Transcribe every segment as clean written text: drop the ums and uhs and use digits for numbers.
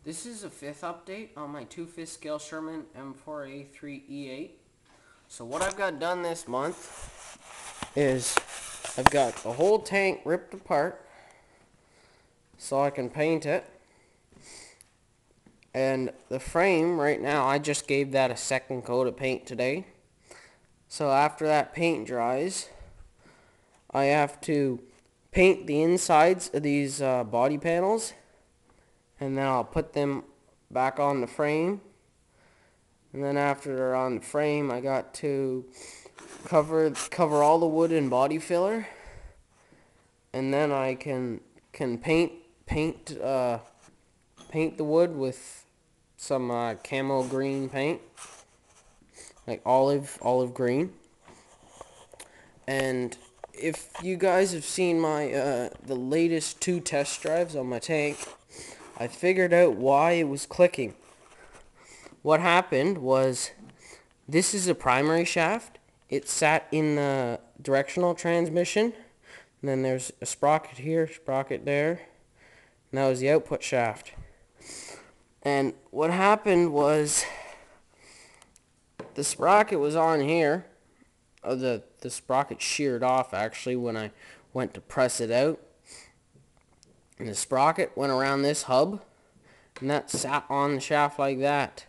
This is a fifth update on my 2/5 scale Sherman M4A3E8. So what I've got done this month is I've got the whole tank ripped apart so I can paint it. And the frame right now, I just gave that a second coat of paint today. So after that paint dries, I have to paint the insides of these body panels, and then I'll put them back on the frame. And then after they're on the frame, I got to cover all the wood in body filler, and then I can paint the wood with some camo green paint, like olive green. And if you guys have seen my the latest 2 test drives on my tank, I figured out why it was clicking. What happened was, this is a primary shaft. It sat in the directional transmission, and then there's a sprocket here, sprocket there, and that was the output shaft. And what happened was, the sprocket was on here. The sprocket sheared off actually when I went to press it out. And the sprocket went around this hub, and that sat on the shaft like that.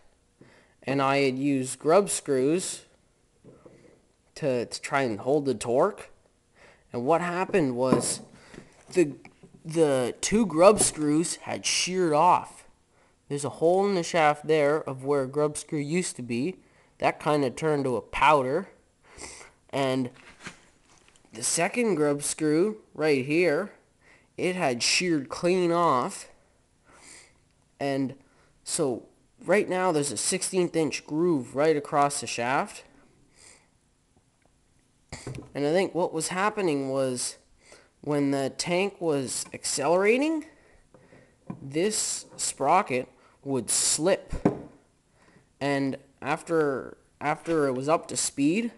And I had used grub screws to try and hold the torque. And what happened was, the 2 grub screws had sheared off. There's a hole in the shaft there of where a grub screw used to be. That kind of turned to a powder. And the second grub screw right here, it had sheared clean off. And so right now there's a 1/16 inch groove right across the shaft. And I think what was happening was, when the tank was accelerating, this sprocket would slip. And after it was up to speed,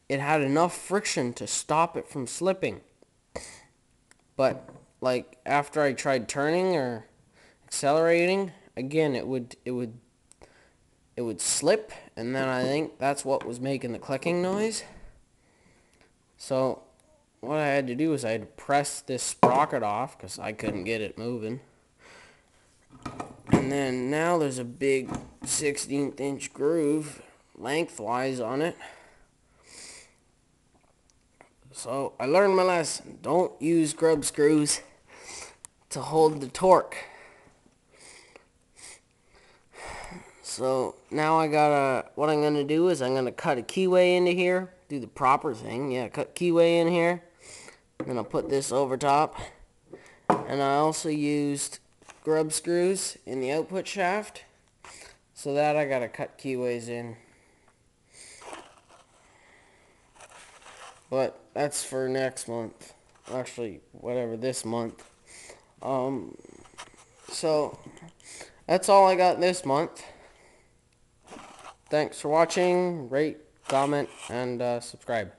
it had enough friction to stop it from slipping. But like after I tried turning or accelerating, again it would slip, and then I think that's what was making the clicking noise. So what I had to do is I had to press this sprocket off because I couldn't get it moving. And then now there's a big 1/16 inch groove lengthwise on it. So I learned my lesson. Don't use grub screws to hold the torque. So now what I'm going to do is I'm going to cut a keyway into here. Do the proper thing. Yeah, cut keyway in here. Then I'll put this over top. And I also used grub screws in the output shaft. So that I got to cut keyways in. But that's for next month. Actually, whatever, this month. So that's all I got this month. Thanks for watching. Rate, comment, and subscribe.